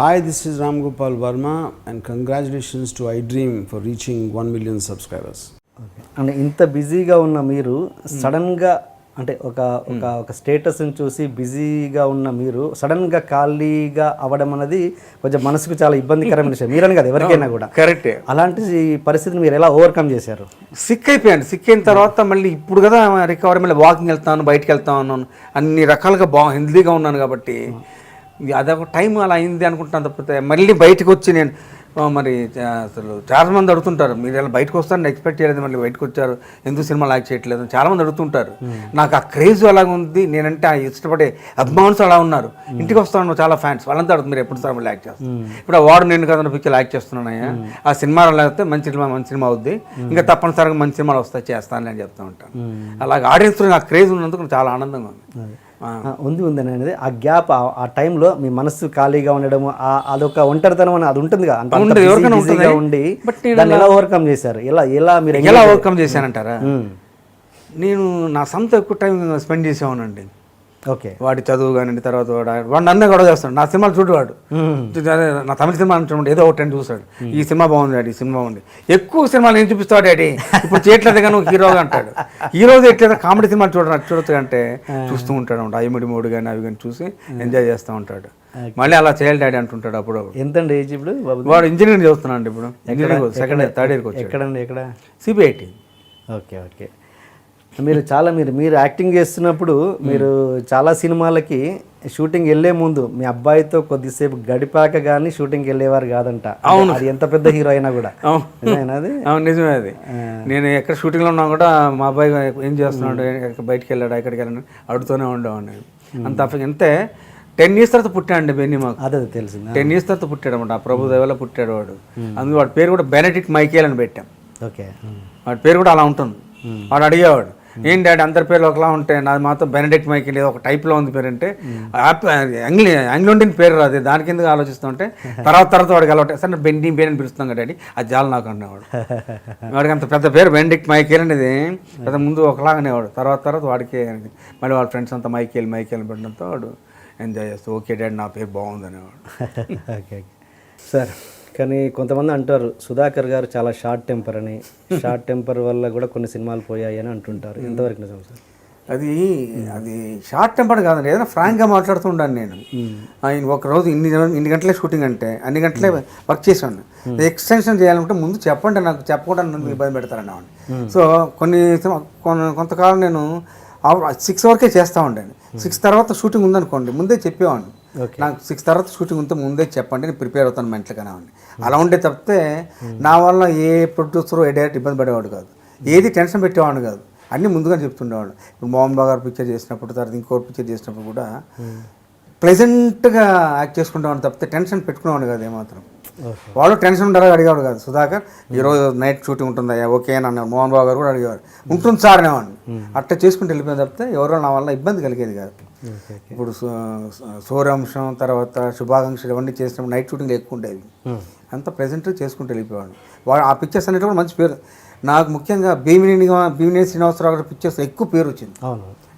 Hi, this is Ram Gopal Verma and congratulations to iDream for reaching 1 million subscribers. అంటే ఇంత బిజీగా ఉన్న మీరు సడన్గా అంటే ఒక స్టేటస్ని చూసి బిజీగా ఉన్న మీరు సడన్గా ఖాళీగా అవ్వడం అనేది కొంచెం మనసుకు చాలా ఇబ్బందికరమైన విషయం. మీరని కదా ఎవరికైనా కూడా. కరెక్టే. అలాంటి పరిస్థితిని మీరు ఎలా ఓవర్కమ్ చేశారు? సిక్ అయిపోయాను. సిక్ అయిన తర్వాత మళ్ళీ ఇప్పుడు కదా రికవరీ, మళ్ళీ వాకింగ్ వెళ్తాను, బయటకు వెళ్తాను, అన్ని రకాలుగా హెల్తీగా ఉన్నాను కాబట్టి అదొక టైం అలా అయింది అనుకుంటాను. తప్పితే మళ్ళీ బయటకు వచ్చి నేను మరి అసలు చాలామంది అడుగుతుంటారు, మీరు ఇలా బయటకు వస్తారని ఎక్స్పెక్ట్ చేయలేదు, మళ్ళీ బయటకు వచ్చారు, ఎందుకు సినిమా లాక్ చేయట్లేదు చాలామంది అడుగుతుంటారు. నాకు ఆ క్రేజ్ అలాగ ఉంది, నేనంటే ఆ ఇష్టపడే అభిమానులు అలా ఉన్నారు. ఇంటికి వస్తాను చాలా ఫ్యాన్స్, వాళ్ళంతా అడుగుతుంది మీరు ఎప్పుడు సార్ మళ్ళీ యాక్ట్ చేస్తాను. ఇప్పుడు ఆ వాడు నేను కదా పిక్చర్ యాక్ట్ చేస్తున్నానయ్యా, ఆ సినిమా లేకపోతే మంచి సినిమా అవుద్ది, ఇంకా తప్పనిసరిగా మంచి సినిమాలు వస్తాయి, చేస్తాను అని చెప్తూ ఉంటాను. అలాగే ఆడియన్స్ నాకు క్రేజ్ ఉన్నందుకు చాలా ఆనందంగా ఉంది. ఉంది అనేది ఆ గ్యాప్, ఆ టైంలో మీ మనసు ఖాళీగా ఉండడం, అదొక ఒంటరితనం అని అది ఉంటుంది కదా, ఉండి దాన్ని ఎలా ఓవర్కమ్ చేశారు? మీరు ఎలా ఓవర్కమ్ చేశానంటారా? నేను నా సొంత ఎక్కువ టైం స్పెండ్ చేసేవానండి. ఓకే. వాడి చదువు కానివ్వండి, తర్వాత వాడు నన్నే గొడవ చేస్తాడు, నా సినిమాలు చూడవాడు, నా తమిళ సినిమా చూడండి, ఏదో ఒకటి అని చూస్తాడు, ఈ సినిమా బాగుంది డాడీ, ఈ సినిమా బాగుంది, ఎక్కువ సినిమాలు నేను చూపిస్తాడు డాడీ, ఇప్పుడు చేయట్లేదు కానీ హీరోగా అంటాడు, హీరోగా ఎట్లేదు కామెడీ సినిమాలు చూడొచ్చు అంటే చూస్తూ ఉంటాడు, అయ్యముడి మూడు కానీ అవి కానీ చూసి ఎంజాయ్ చేస్తూ ఉంటాడు. మళ్ళీ అలా చేయాలి డాడీ అంటుంటాడు. అప్పుడు ఎంతండి ఏజ్ ఇప్పుడు? వాడు ఇంజనీరింగ్ చదువుతున్నాడు ఇప్పుడు, సెకండ్ ఇయర్ థర్డ్ ఇయర్కి వచ్చి. ఎక్కడ? సిబిఐటి. ఓకే. మీరు యాక్టింగ్ చేస్తున్నప్పుడు మీరు చాలా సినిమాలకి షూటింగ్ వెళ్ళే ముందు మీ అబ్బాయితో కొద్దిసేపు గడిపాక కానీ షూటింగ్కి వెళ్ళేవారు కాదంట. అవును, అది ఎంత పెద్ద హీరో అయినా కూడా. నిజమే అది. నేను ఎక్కడ షూటింగ్లో ఉన్నా కూడా మా అబ్బాయి ఏం చేస్తున్నాడు, బయటికి వెళ్ళాడు, ఎక్కడికి వెళ్ళాడు అడుగుతూనే ఉండేవాడిని. అంత అంతే. 10 years తర్వాత పుట్టాడు బెన్నీ మాకు. అదే తెలిసింది. 10 years తర్వాత పుట్టాడు అనమాట. ప్రభు దేవల పుట్టాడు వాడు. అందుకు వాడి పేరు కూడా బెనెడిక్ట్ మైకేల్ అని పెట్టాం. ఓకే. వాడి పేరు కూడా అలా ఉంటుంది. వాడు అడిగేవాడు, ఏం డాడీ అందరి పేర్లు ఒకలా ఉంటాయి, నాది మాత్రం బెనెడిక్ట్ మైకేల్ ఏదో ఒక టైప్లో ఉంది పేరు అంటే, ఇంగ్లాండ్ పేరు రాదు, దాని కింద ఆలోచిస్తుంటే తర్వాత వాడికి అలవాటు, సార్ బెన్నీ అని పిలుస్తాం కదా డాడీ, అది చాలా నాకు అనేవాడు. వాడికి అంత పెద్ద పేరు బెనెడిక్ట్ మైకేల్ అనేది పెద్ద ముందు ఒకలాగనేవాడు, తర్వాత వాడికి మళ్ళీ వాళ్ళ ఫ్రెండ్స్ అంతా మైకేల్ పెట్టడంతో వాడు ఎంజాయ్ చేస్తూ ఓకే డాడీ నా పేరు బాగుంది అనేవాడు. Okay sir. కానీ కొంతమంది అంటారు సుధాకర్ గారు చాలా షార్ట్ టెంపర్ అని, షార్ట్ టెంపర్ వల్ల కూడా కొన్ని సినిమాలు పోయాయి అని అంటుంటారు. ఎంతవరకు నిజం సార్? అది షార్ట్ టెంపర్ కాదండి, ఏదైనా ఫ్రాంక్గా మాట్లాడుతూ ఉండాను నేను. ఆయన ఒకరోజు ఇన్ని గంటలే షూటింగ్ అంటే అన్ని గంటలే వర్క్ చేసాను. ఎక్స్టెన్షన్ చేయాలంటే ముందు చెప్పండి, నాకు చెప్పకుండా నన్ను ఇబ్బంది పెడతారని. సో కొంతకాలం నేను 6 వరకే చేస్తూ ఉండాను. 6 తర్వాత షూటింగ్ ఉందనుకోండి ముందే చెప్పేవాడిని, నాకు 6 తర్వాత షూటింగ్ ఉంటే ముందే చెప్పండి, నేను ప్రిపేర్ అవుతాను మెంటల్గానే అని. అలా ఉండే తప్పితే నా వల్ల ఏ ప్రొడ్యూసరు ఏ డైరెక్టర్ ఇబ్బంది పడేవాడు కాదు, ఏది టెన్షన్ పెట్టేవాడు కాదు, అన్నీ ముందుగా చెప్తుండేవాడు. ఇప్పుడు మోహన్ బాబు గారు పిక్చర్ చేసినప్పుడు, తర్వాత ఇంకోటి పిక్చర్ చేసినప్పుడు కూడా ప్లెజెంట్గా యాక్ట్ చేసుకుంటామని తప్పితే టెన్షన్ పెట్టుకునేవాడు కాదు ఏమాత్రం. వాళ్ళు టెన్షన్ ఉంటారో అడిగేవాడు కాదు. సుధాకర్ ఈరోజు నైట్ షూటింగ్ ఉంటుందా, ఓకే అని అన్నారు. మోహన్ బాబు గారు కూడా అడిగేవారు, ఉంటుంది సార్ అనేవాడిని. అట్లా చేసుకుంటూ వెళ్ళిపోయిన తప్పితే ఎవరో నా వల్ల ఇబ్బంది కలిగేది కాదు. ఇప్పుడు సూర్యాంశం తర్వాత శుభాకాంక్షలు ఇవన్నీ చేసినప్పుడు నైట్ షూటింగ్లు ఎక్కువ ఉండేవి, అంత ప్రెజెంట్గా చేసుకుంటూ వెళ్ళిపోయాడు. వాడు ఆ పిక్చర్స్ అనేవి కూడా మంచి పేరు. నాకు ముఖ్యంగా భీమినేని శ్రీనివాసరావు గారి పిక్చర్స్ ఎక్కువ పేరు వచ్చింది.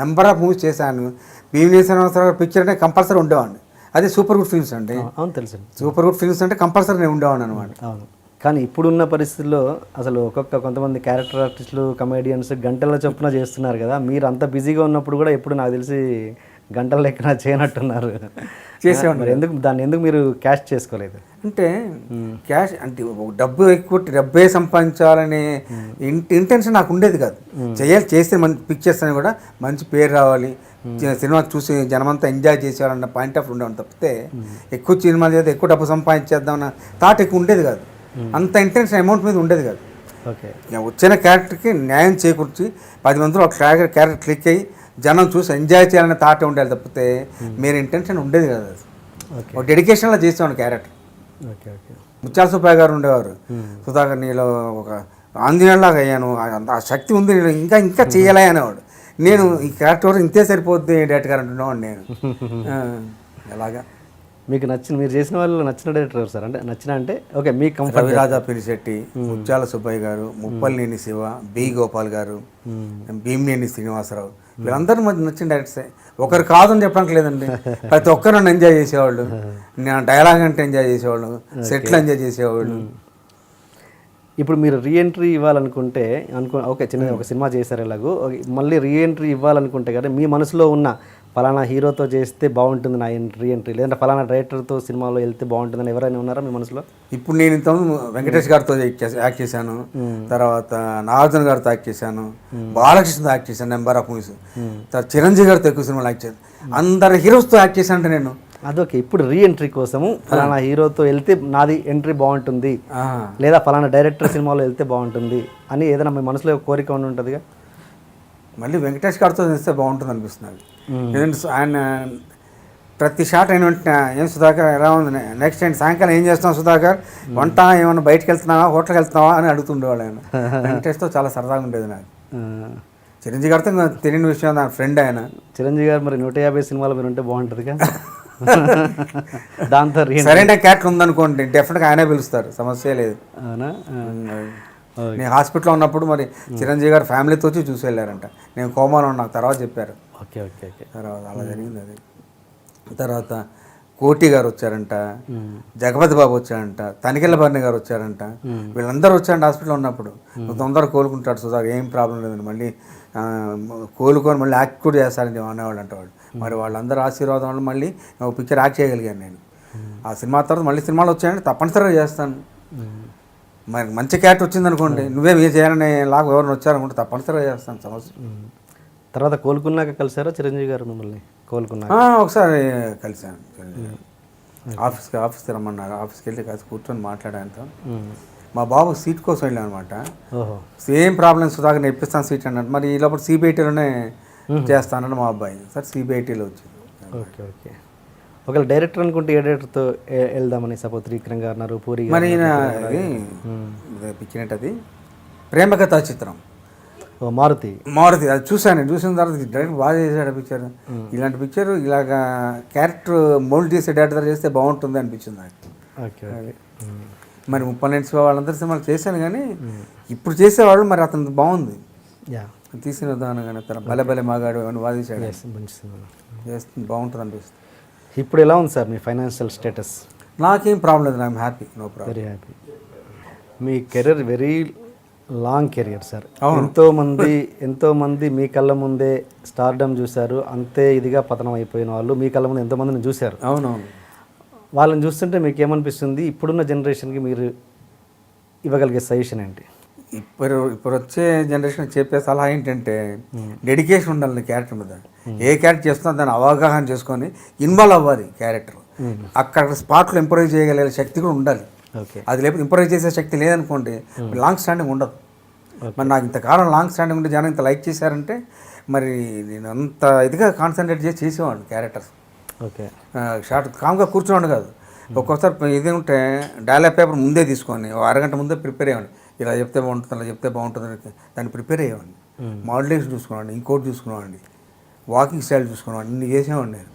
నెంబర్ ఆఫ్ మూవీస్ చేశాను. భీమినేని శ్రీనివాసరావు గారి పిక్చర్ అంటే కంపల్సరీ ఉండేవాడిని. అదే సూపర్ గుడ్ ఫిల్మ్స్ అండి. అవును తెలుసు. సూపర్ గుడ్ ఫిల్మ్స్ అంటే కంపల్సరీ నేను ఉండేవాడిని అనమాట. అవును. కానీ ఇప్పుడున్న పరిస్థితుల్లో అసలు కొంతమంది క్యారెక్టర్ ఆర్టిస్టులు, కమెడియన్స్ గంటల చొప్పున చేస్తున్నారు కదా. మీరు అంత బిజీగా ఉన్నప్పుడు కూడా ఎప్పుడు నాకు తెలిసి గంటల లెక్కన చేయనట్టున్నారు. చేసేవాడు. ఎందుకు మీరు క్యాష్ చేసుకోలేదు? అంటే క్యాష్ అంటే డబ్బే సంపాదించాలనే ఇంటెన్షన్ నాకు ఉండేది కాదు. చేస్తే మంచి పిక్చర్స్ అని కూడా మంచి పేరు రావాలి, సినిమా చూసి జనమంతా ఎంజాయ్ చేసేవాళ్ళన్న పాయింట్ ఆఫ్ ఉండేవాడు తప్పితే ఎక్కువ సినిమాలు చేస్తే ఎక్కువ డబ్బు సంపాదించేద్దామన్న థాట్ ఎక్కువ ఉండేది కాదు. అంత ఇంటెన్షన్ అమౌంట్ మీద ఉండేది కాదు. ఓకే. వచ్చిన క్యారెక్టర్కి న్యాయం చేకూర్చి 10 మందిలో ఒక క్యారెక్టర్ క్లిక్ అయ్యి జనం చూసి ఎంజాయ్ చేయాలనే థాట్ ఉండేది తప్పితే మీరు ఇంటెన్షన్ ఉండేది కదా. ఒక డెడికేషన్లో చేసేవాడు క్యారెక్టర్. ముత్యాల సుబ్బయ్య గారు ఉండేవారు, సుధాకర్ నీలో ఒక ఆంజనేయులాగా అయ్యాను, ఆ శక్తి ఉంది, నేను ఇంకా చేయాలి అనేవాడు. నేను ఈ క్యారెక్టర్ ఇంతే సరిపోద్ది డైరెక్టర్ గారు అంటున్నాను నేను. ఎలాగా మీకు నచ్చిన, మీరు చేసిన వాళ్ళు నచ్చిన డైరెక్టర్ ఎవరు సార్? అంటే నచ్చిన అంటే ఓకే మీకు కంఫర్ట్. రవిరాజా పినిశెట్టి, ముత్యాల సుబ్బయ్య గారు, ముప్పల్నేని శివ, బి గోపాల్ గారు, భీమినేని శ్రీనివాసరావు, వీళ్ళందరూ మధ్య నచ్చిన డైరెక్టర్సే. ఒకరు కాదని చెప్పడానికి లేదండి, ప్రతి ఒక్కరు నన్ను ఎంజాయ్ చేసేవాళ్ళు. నేను డైలాగ్ అంటే ఎంజాయ్ చేసేవాళ్ళు, సెట్లు ఎంజాయ్ చేసేవాళ్ళు. ఇప్పుడు మీరు రీఎంట్రీ ఇవ్వాలనుకుంటే ఓకే చిన్న ఒక సినిమా చేశారు ఎలాగో, మళ్ళీ రీఎంట్రీ ఇవ్వాలనుకుంటే కదా మీ మనసులో ఉన్న ఫలానా హీరోతో చేస్తే బాగుంటుంది నా రీఎంట్రీ, లేదంటే ఫలానా డైరెక్టర్తో సినిమాలో వెళ్తే బాగుంటుందని ఎవరైనా ఉన్నారా మీ మనసులో? ఇప్పుడు నేను ఇంతకుముందు వెంకటేష్ గారితో యాక్ట్ చేశాను, తర్వాత నాగార్జున గారితో యాక్ట్ చేశాను, బాలకృష్ణతో యాక్ట్ చేశాను నెంబర్ ఆఫ్ మూవీస్, తర్వాత చిరంజీవి గారితో ఎక్కువ సినిమాలు యాక్ట్ చేశాను. అందరి హీరోస్తో యాక్ట్ చేశాను అంటే నేను. అదొకే ఇప్పుడు రీఎంట్రీ కోసము ఫలానా హీరోతో వెళ్తే నాది ఎంట్రీ బాగుంటుంది, లేదా ఫలానా డైరెక్టర్ సినిమాలో వెళ్తే బాగుంటుంది అని ఏదైనా మీ మనసులో ఒక కోరిక ఉండి ఉంటుందిగా. మళ్ళీ వెంకటేష్ గారితో చేస్తే బాగుంటుంది అనిపిస్తుంది. ఎందుకంటే ఆయన ప్రతి షాట్ అయిన వెంటనే ఏం సుధాకర్ ఎలా ఉంది, నెక్స్ట్ ఏంటి సాయంకాలం ఏం చేస్తున్నావు సుధాకర్, వంట ఏమన్నా బయటకు వెళ్తున్నావా, హోటల్కి వెళ్తున్నావా అని అడుగుతుండేవాడు ఆయన. వెంకటేష్తో చాలా సరదాగా ఉండేది నాకు. చిరంజీవి గారితో తెలియని విషయం, నా ఫ్రెండ్ ఆయన. చిరంజీవి గారు మరి 150 సినిమాలు మీరు ఉంటే బాగుంటుందిగా. దాంతో సరైన క్యారెక్టర్ ఉందనుకోండి డెఫినెట్గా ఆయనే పిలుస్తారు, సమస్య లేదు. అవునా? నేను హాస్పిటల్లో ఉన్నప్పుడు మరి చిరంజీవి గారు ఫ్యామిలీతో వచ్చి చూసి వెళ్ళారంట. నేను కోమాలో నాకు తర్వాత చెప్పారు. Okay okay okay. తర్వాత అలా జరిగింది అది. తర్వాత కోటి గారు వచ్చారంట, జగపతి బాబు వచ్చారంట, తనికెళ్ళ భరణి గారు వచ్చారంట. వీళ్ళందరూ వచ్చారంట హాస్పిటల్లో ఉన్నప్పుడు. నువ్వు తొందరగా కోలుకుంటాడు సుధాకర్, ఏం ప్రాబ్లం లేదండి, మళ్ళీ కోలుకొని మళ్ళీ యాక్ట్ కూడా చేస్తారని అనేవాళ్ళు అంట వాళ్ళు. మరి వాళ్ళందరూ ఆశీర్వాదం వల్ల మళ్ళీ ఒక పిక్చర్ యాక్ట్ చేయగలిగాను నేను. ఆ సినిమా తర్వాత మళ్ళీ సినిమాలు వచ్చాయంటే తప్పనిసరిగా చేస్తాను. మరి మంచి క్యారెక్టర్ వచ్చిందనుకోండి, నువ్వేం ఏ చేయాలని లాగా ఎవరిని వచ్చారనుకుంటే తప్పనిసరిగా చేస్తాను, సమస్య. తర్వాత కోలుకున్నాక కలిసారా చిరంజీవి గారు మిమ్మల్ని? కోలుకున్నాక ఒకసారి కలిసాను చిరంజీవి గారు. ఆఫీస్కి రమ్మన్నారు, ఆఫీస్కి వెళ్ళి కాస్త కూర్చొని మాట్లాడాను. మా బాబు సీట్ కోసం వెళ్ళాను అనమాట. సేమ్ ప్రాబ్లమ్ సుధాకర్ నేర్పిస్తాను సీట్ అన్నట్టు. మరి ఈ లోపల సిబిఐటీలోనే చేస్తానని మా అబ్బాయి, సార్ సిబిఐటీలో వచ్చింది. Okay okay. ఒకవేళ డైరెక్టర్ అనుకుంటే ఏ డైరెక్టర్తో వెళ్దామని? సపోజ్ త్రివిక్రమ్ గారు అన్నారు, పూరి మరి పిచ్చినట్టు అది ప్రేమకథా చిత్రం మారుతి అది చూసాను. చూసిన తర్వాత డైరెక్ట్ బాగా చేశాడు పిక్చర్. ఇలాంటి పిక్చర్ ఇలాగా క్యారెక్టర్ మోల్డ్ చేసే డైరెక్టర్ చేస్తే బాగుంటుంది అనిపించింది నాకు. ఓకే. మరి 30 వాళ్ళందరి సినిమాలు చేశాను కానీ ఇప్పుడు చేసేవాళ్ళు మరి అతను బాగుంది తీసిన విధానం కానీ, తన భలే భలే మాగాడు అని వాదించాడు, చేస్తుంది బాగుంటుంది అనిపిస్తుంది. ఇప్పుడు ఎలా ఉంది సార్ మీ ఫైనాన్షియల్ స్టేటస్? నాకేం ప్రాబ్లం లేదు, I'm happy, no problem. Very happy. మీ career very long career sir. ఎంతోమంది మీ కళ్ళ ముందే స్టార్డమ్ చూశారు, అంతే ఇదిగా పతనం అయిపోయిన వాళ్ళు మీ కళ్ళ ముందు ఎంతోమందిని చూశారు. అవునవును. వాళ్ళని చూస్తుంటే మీకు ఏమనిపిస్తుంది? ఇప్పుడున్న జనరేషన్కి మీరు ఇవ్వగలిగే సజెషన్ ఏంటి? ఇప్పుడు వచ్చే జనరేషన్ చెప్పే సలహా ఏంటంటే డెడికేషన్ ఉండాలి క్యారెక్టర్ మీద. ఏ క్యారెక్టర్ చేస్తున్నా దాన్ని అవగాహన చేసుకొని ఇన్వాల్వ్ అవ్వాలి క్యారెక్టర్. అక్కడ స్పాట్లో ఇంప్రూవ్ చేయగలిగే శక్తి కూడా ఉండాలి. అది లేకపోతే ఇంప్రూవ్ చేసే శక్తి లేదనుకోండి లాంగ్ స్టాండింగ్ ఉండదు. మరి నాకు ఇంతకాలం లాంగ్ స్టాండింగ్ ఉంటే జనం ఇంత లైక్ చేశారంటే మరి నేను అంత ఇదిగా కాన్సన్ట్రేట్ చేసేవాడిని క్యారెక్టర్స్. ఓకే. షార్ట్ కామ్గా కూర్చోండి కాదు, ఒక్కొక్కసారి ఇది ఉంటే డైలాగ్ పేపర్ ముందే తీసుకొని అరగంట ముందే ప్రిపేర్ అయ్యేవాడిని. ఇలా చెప్తే బాగుంటుంది, అలా చెప్తే బాగుంటుంది, దాన్ని ప్రిపేర్ అయ్యేవాడిని. మోడలేషన్ చూసుకునేవాడిని, ఇంకోటి చూసుకునేవాడిని, వాకింగ్ స్టైల్ చూసుకునేవాడిని, ఇన్ని చేసేవాడిని నేను.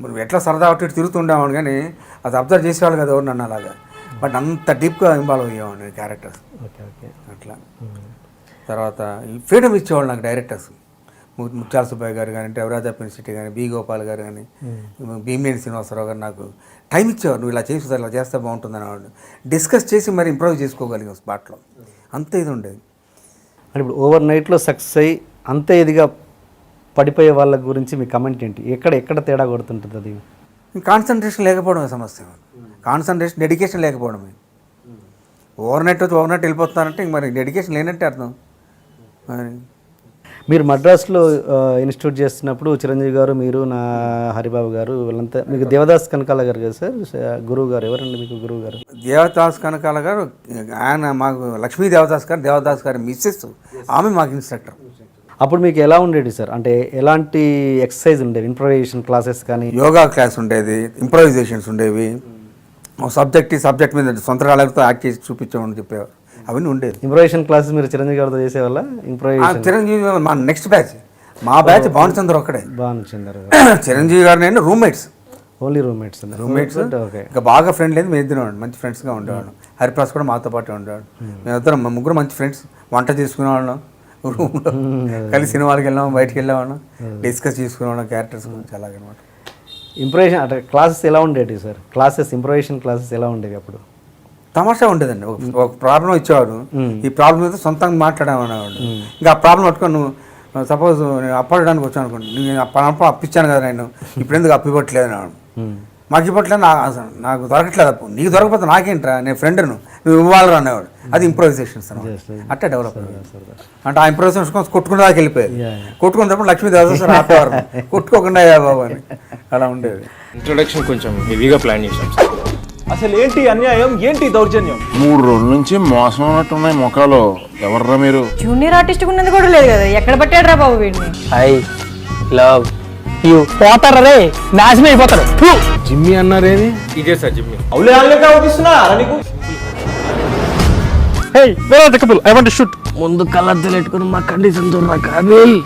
మరి ఎట్లా సరదా అటు ఇటు తిరుగుతుండేవాడిని కానీ అది అబ్జర్వ్ చేసేవాళ్ళు కదా ఎవరు నన్ను అలాగా. బట్ అంత డీప్గా ఇన్వాల్వ్ అయ్యేవాడిని క్యారెక్టర్స్. అట్లా తర్వాత ఫ్రీడమ్ ఇచ్చేవాళ్ళు నాకు డైరెక్టర్స్. ముత్యాల సుబ్బయ్య గారు కానీ, రవిరాజా పినిశెట్టి కానీ, బి గోపాల్ గారు కానీ, భీమినేని శ్రీనివాసరావు గారు నాకు టైం ఇచ్చేవారు. నువ్వు ఇలా చేసి ఇలా చేస్తే బాగుంటుందని వాళ్ళు డిస్కస్ చేసి మరి ఇంప్రూవ్ చేసుకోగలిగాం స్పాట్లో. అంతే ఇది ఉండేది. అంటే ఇప్పుడు ఓవర్ నైట్లో సక్సెస్ అయ్యి అంతే ఇదిగా పడిపోయే వాళ్ళ గురించి మీ కమెంట్ ఏంటి? ఎక్కడ తేడా కొడుతుంటుంది? అది కాన్సన్ట్రేషన్ లేకపోవడమే సమస్య. కాన్సన్ట్రేషన్, డెడికేషన్ లేకపోవడమే. ఓవర్ నైట్ వెళ్ళిపోతున్నారంటే ఇంక మరి డెడికేషన్ లేనట్టే అర్థం. మీరు మద్రాసులో ఇన్స్టిట్యూట్ చేస్తున్నప్పుడు చిరంజీవి గారు, మీరు, నా హరిబాబు గారు, వీళ్ళంతా మీకు దేవదాస్ కనకాల గారు కదా సార్ గురువు గారు? ఎవరండి మీకు గురువు గారు? దేవదాస్ కనకాల గారు ఆయన మాకు లక్ష్మీ దేవదాస్ గారి మిస్సెస్, ఆమె మాకు ఇన్స్ట్రక్టర్. అప్పుడు మీకు ఎలా ఉండేది సార్? అంటే ఎలాంటి ఎక్సర్సైజ్ ఉండేవి? ఇంప్రొవైజేషన్ క్లాసెస్ కానీ, యోగా క్లాస్ ఉండేది, ఇంప్రొవైజేషన్స్ ఉండేవి, సబ్జెక్ట్ మీద సొంత రాళ్ళతో యాక్ట్ చేసి చూపించామని చెప్పేవారు, అవన్నీ ఉండేది. ఇంప్రొవైజేషన్ క్లాసెస్ మీరు చిరంజీవి గారితో చేసేవాళ్ళ? చిరంజీవి మా నెక్స్ట్ బ్యాచ్, మా బ్యాచ్ భానుచంద్ర ఒక్కడే. భానుచంద్ర చిరంజీవి గారు నేను roommates. Only roommates roommates okay. ఇంకా బాగా ఫ్రెండ్ లేదు, మేము ఇద్దరం మంచి ఫ్రెండ్స్గా ఉండేవాళ్ళం. హరిప్రసాద్ కూడా మాతో పాటు ఉండేవాడు. మేమిద్దరం ముగ్గురు మంచి ఫ్రెండ్స్, వంట చేసుకునేవాళ్ళం రూమ్లో, కలిసి సినిమాలకు వెళ్ళాం, బయటికి వెళ్ళేవాళ్ళం, డిస్కస్ చేసుకునేవాళ్ళం క్యారెక్టర్స్ గురించి అలాగనమాట. ఇంప్రూవేషన్ అంటే క్లాసెస్ ఎలా ఉండేవి సార్? ఇంప్రూవేషన్ క్లాసెస్ ఎలా ఉండేవి అప్పుడు? తమాషా ఉండేదండి. ఒక ప్రాబ్లం ఇచ్చేవాడు, ఈ ప్రాబ్లం మీద సొంతంగా మాట్లాడేవాడు. ఇంకా ఆ ప్రాబ్లం పట్టుకొని నువ్వు సపోజ్ నేను అప్పడానికి వచ్చాను అనుకోండి, నేను అప్పిచ్చాను కదా, నేను ఇప్పుడు ఎందుకు అప్పు ఇవ్వట్లేదు అన్నాడు. మాకు ఇవ్వట్లేదు, నాకు దొరకట్లేదు అప్పు. నీకు దొరకపోతే నాకేంట్రా, నేను ఫ్రెండ్ను, నువ్వు ఇవ్వాలరా అనేవాడు. అది ఇంప్రొవైజేషన్స్ అట్టే డెవలప్ అంటే ఆ ఇంప్రొవైజేషన్స్ కోసం కొట్టుకునే దాకా వెళ్ళిపోయేది. కొట్టుకునేటప్పుడు లక్ష్మీదేవి సార్ ఆపేవారు, కొట్టుకోకుండా అయ్యా బాబు అని అలా ఉండేది. ఇంట్రొడక్షన్ కొంచెం హెవీగా ప్లాన్ చేసాం. అసలు ఏంటి అన్యాయం, ఏంటి దౌర్జన్యం? 3 రోజుల నుంచి మోసం ఉన్నట్టున్నాయి ముఖాలు. ఎవర్రా మీరు? జూనియర్ ఆర్టిస్ట్ ఉన్నది కూడా లేదు కదా, ఎక్కడ పట్టాడు రా బాబు వీడిని? I love you. పోతారా రే, నాశనం అయిపోతారు. జిమ్మి అన్నారేమి? ఇదే సార్ జిమ్మి. అవులే ఆన్లే అవుపిస్తున్నా నీకు. Hey where are the couple, I want to shoot. ముందు కలర్ తెలియట్టుకుని మా కండిషన్ చూడరా Kaabil.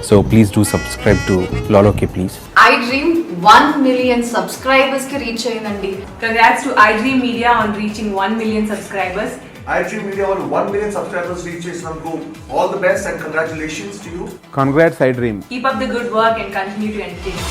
So please do subscribe to Lolo K please. iDream 1 million subscribers ki reach ayindandi. Congrats to iDream Media on reaching 1 million subscribers. iDream Media on 1 million subscribers reach Go. All the best and congratulations to you. Congrats, iDream. Keep up the good work and continue to entertain.